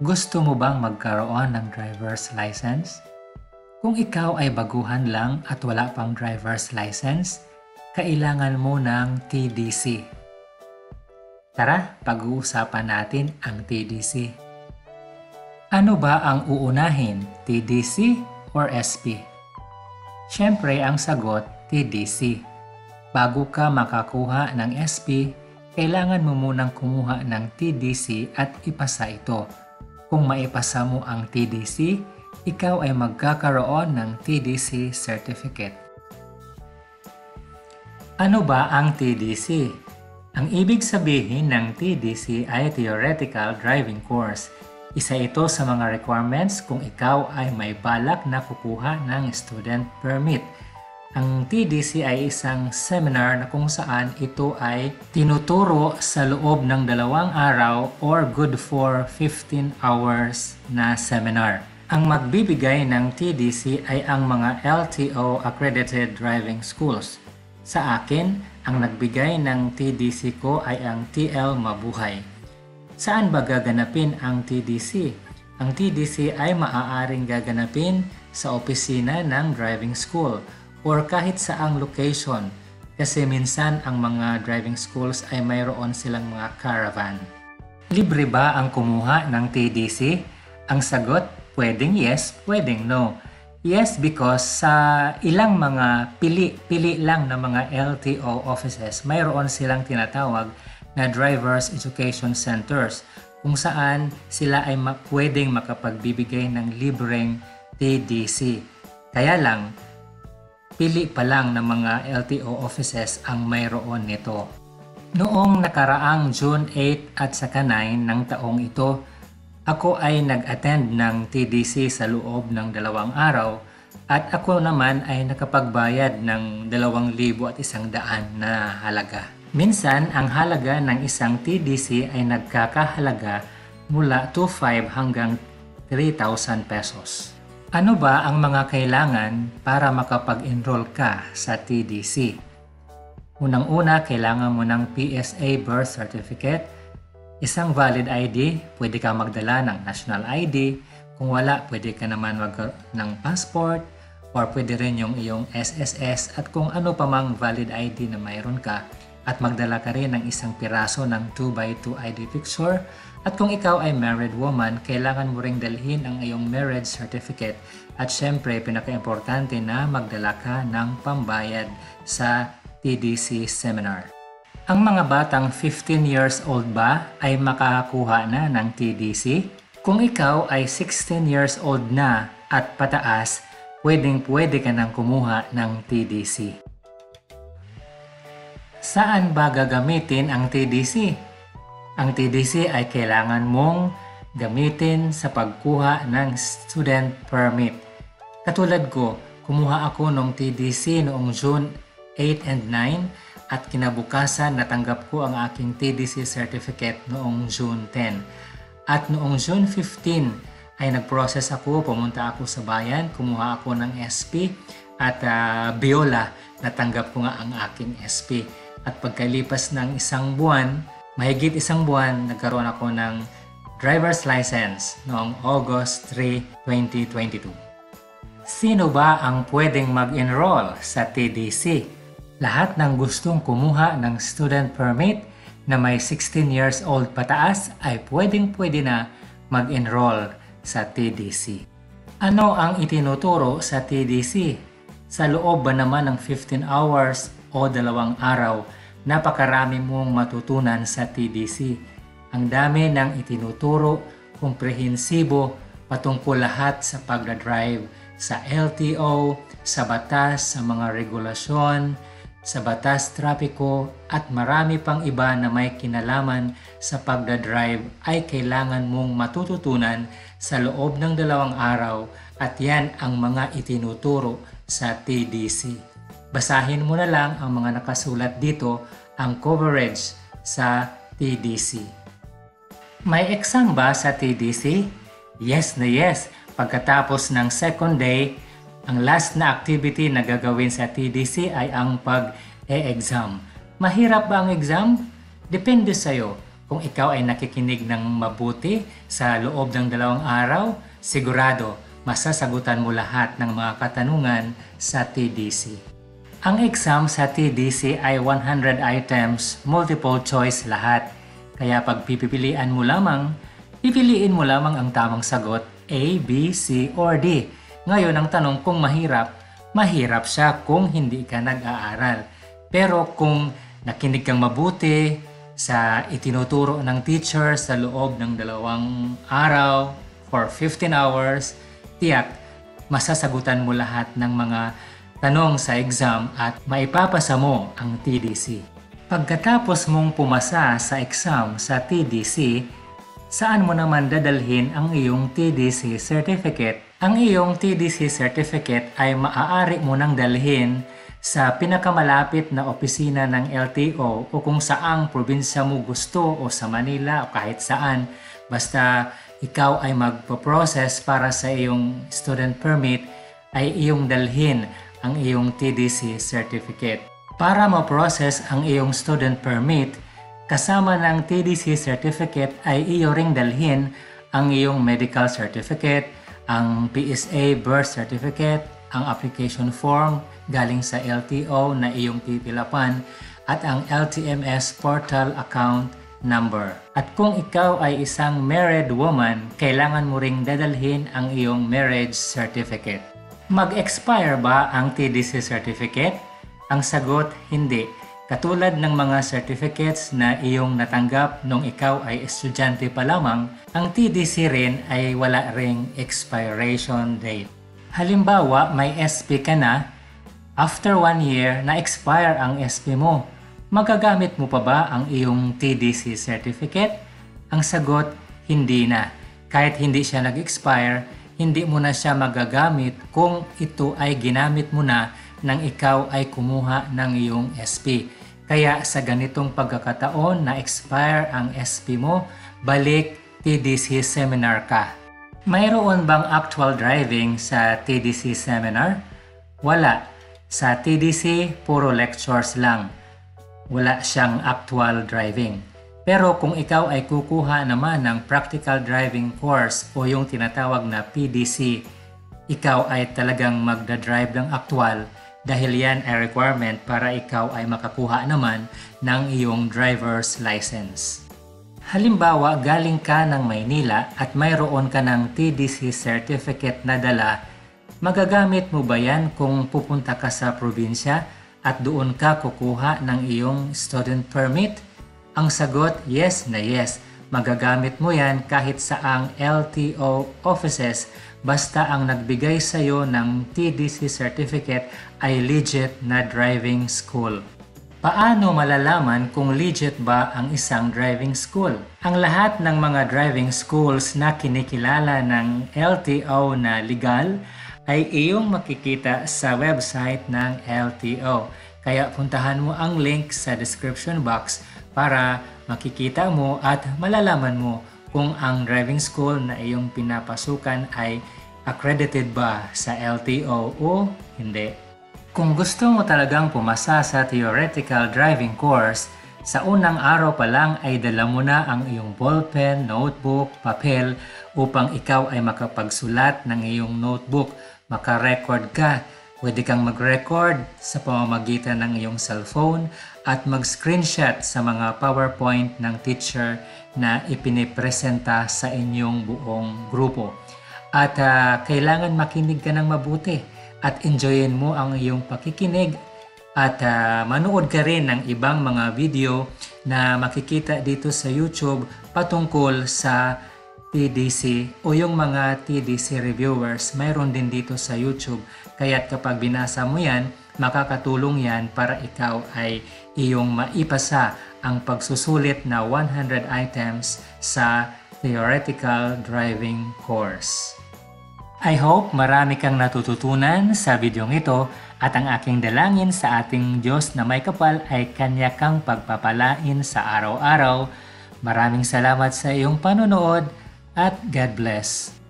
Gusto mo bang magkaroon ng driver's license? Kung ikaw ay baguhan lang at wala pang driver's license, kailangan mo ng TDC. Tara, pag-uusapan natin ang TDC. Ano ba ang uunahin, TDC or SP? Siyempre ang sagot, TDC. Bago ka makakuha ng SP, kailangan mo munang kumuha ng TDC at ipasa ito. Kung maipasa mo ang TDC, ikaw ay magkakaroon ng TDC certificate. Ano ba ang TDC? Ang ibig sabihin ng TDC ay Theoretical Driving Course. Isa ito sa mga requirements kung ikaw ay may balak na kukuha ng student permit. Ang TDC ay isang seminar na kung saan ito ay tinuturo sa loob ng 2 araw or good for 15 hours na seminar. Ang magbibigay ng TDC ay ang mga LTO accredited driving schools. Sa akin, ang nagbigay ng TDC ko ay ang TL Mabuhay. Saan ba gaganapin ang TDC? Ang TDC ay maaaring gaganapin sa opisina ng driving school or kahit saang location kasi minsan ang mga driving schools ay mayroon silang mga caravan. Libre ba ang kumuha ng TDC? Ang sagot, pwedeng yes, pwedeng no. Yes, because sa ilang mga pili lang na mga LTO offices, mayroon silang tinatawag na Drivers Education Centers kung saan sila ay pwedeng makapagbibigay ng libreng TDC. Kaya lang, pili pa lang ng mga LTO offices ang mayroon nito. Noong nakaraang June 8 at saka 9 ng taong ito, ako ay nag-attend ng TDC sa loob ng 2 araw at ako naman ay nakapagbayad ng 2,100 na halaga. Minsan, ang halaga ng isang TDC ay nagkakahalaga mula 2,500 hanggang 3,000 pesos. Ano ba ang mga kailangan para makapag-enroll ka sa TDC? Unang-una, kailangan mo ng PSA birth certificate, isang valid ID, pwede ka magdala ng national ID, kung wala, pwede ka naman ng passport, or pwede rin yung iyong SSS at kung ano pa mang valid ID na mayroon ka, at magdala ka rin ng isang piraso ng 2x2 ID picture. At kung ikaw ay married woman, kailangan mo ring dalhin ang iyong marriage certificate at syempre pinaka-importante na magdala ka ng pambayad sa TDC seminar. Ang mga batang 15 years old ba ay makakakuha na ng TDC? Kung ikaw ay 16 years old na at pataas, pwede ka nang kumuha ng TDC. Saan ba gagamitin ang TDC? Ang TDC ay kailangan mong gamitin sa pagkuha ng student permit. Katulad ko, kumuha ako ng TDC noong June 8 and 9 at kinabukasan natanggap ko ang aking TDC certificate noong June 10. At noong June 15 ay nag-process ako, pumunta ako sa bayan, kumuha ako ng SP at Biola, natanggap ko nga ang aking SP. At pagkalipas ng mahigit isang buwan, nagkaroon ako ng driver's license noong August 3, 2022. Sino ba ang pwedeng mag-enroll sa TDC? Lahat ng gustong kumuha ng student permit na may 16 years old pataas ay pwede na mag-enroll sa TDC. Ano ang itinuturo sa TDC? Sa loob ba naman ng 15 hours o 2 araw, napakarami mong matutunan sa TDC. Ang dami ng itinuturo, komprehensibo, patungkol lahat sa pagdadrive, sa LTO, sa batas, sa mga regulasyon, sa batas trapiko, at marami pang iba na may kinalaman sa pagdadrive ay kailangan mong matututunan sa loob ng 2 araw at yan ang mga itinuturo sa TDC. Basahin mo na lang ang mga nakasulat dito, ang coverage sa TDC. May exam ba sa TDC? Yes na yes. Pagkatapos ng second day, ang last na activity na gagawin sa TDC ay ang pag-e-exam. Mahirap ba ang exam? Depende sa'yo. Kung ikaw ay nakikinig ng mabuti sa loob ng 2 araw, sigurado masasagutan mo lahat ng mga katanungan sa TDC. Ang exam sa TDC ay 100 items, multiple choice lahat. Kaya pag pipiliin mo lamang ang tamang sagot, A, B, C, or D. Ngayon ang tanong kung mahirap siya kung hindi ka nag-aaral. Pero kung nakinig kang mabuti sa itinuturo ng teacher sa loob ng 2 araw for 15 hours, tiyak masasagutan mo lahat ng mga tanong sa exam at maipapasa mo ang TDC. Pagkatapos mong pumasa sa exam sa TDC, saan mo naman dadalhin ang iyong TDC certificate? Ang iyong TDC certificate ay maaari mo nang dalhin sa pinakamalapit na opisina ng LTO o kung saang probinsya mo gusto o sa Manila o kahit saan. Basta ikaw ay magpo-process para sa iyong student permit ay iyong dalhin ang iyong TDC certificate. Para ma-process ang iyong student permit, kasama ng TDC certificate ay iyo ring dalhin ang iyong medical certificate, ang PSA birth certificate, ang application form galing sa LTO na iyong pipilapan at ang LTMS portal account number. At kung ikaw ay isang married woman, kailangan mo ring dadalhin ang iyong marriage certificate. Mag-expire ba ang TDC certificate? Ang sagot, hindi. Katulad ng mga certificates na iyong natanggap nung ikaw ay estudyante pa lamang, ang TDC rin ay wala ring expiration date. Halimbawa, may SP ka na, after 1 year na-expire ang SP mo. Magagamit mo pa ba ang iyong TDC certificate? Ang sagot, hindi na. Kahit hindi siya nag-expire, hindi mo na siya magagamit kung ito ay ginamit mo na nang ikaw ay kumuha ng iyong SP. Kaya sa ganitong pagkakataon na expire ang SP mo, balik TDC seminar ka. Mayroon bang actual driving sa TDC seminar? Wala. Sa TDC, puro lectures lang. Wala siyang actual driving. Pero kung ikaw ay kukuha naman ng practical driving course o yung tinatawag na PDC, ikaw ay talagang magdadrive ng actual dahil yan ay requirement para ikaw ay makakuha naman ng iyong driver's license. Halimbawa, galing ka ng Maynila at mayroon ka ng TDC certificate na dala, magagamit mo ba yan kung pupunta ka sa probinsya at doon ka kukuha ng iyong student permit? Ang sagot, yes na yes. Magagamit mo yan kahit saang LTO offices basta ang nagbigay sa iyo ng TDC certificate ay legit na driving school. Paano malalaman kung legit ba ang isang driving school? Ang lahat ng mga driving schools na kinikilala ng LTO na legal ay iyong makikita sa website ng LTO. Kaya puntahan mo ang link sa description box para makikita mo at malalaman mo kung ang driving school na iyong pinapasukan ay accredited ba sa LTO o hindi. Kung gusto mo talagang pumasa sa theoretical driving course, sa unang araw pa lang ay dala mo na ang iyong ballpen, notebook, papel upang ikaw ay makapagsulat ng iyong notebook, makarecord ka. Pwede kang mag-record sa pamamagitan ng iyong cellphone at mag-screenshot sa mga PowerPoint ng teacher na ipinipresenta sa inyong buong grupo. At kailangan makinig ka ng mabuti at enjoyin mo ang iyong pakikinig at manood ka rin ng ibang mga video na makikita dito sa YouTube patungkol sa TDC o yung mga TDC reviewers. Mayroon din dito sa YouTube. Kaya't kapag binasa mo yan, makakatulong yan para ikaw ay iyong maipasa ang pagsusulit na 100 items sa theoretical driving course. I hope marami kang natututunan sa videong ito at ang aking dalangin sa ating Diyos na may kapal ay Kanya kang pagpapalain sa araw-araw. Maraming salamat sa iyong panonood at God bless.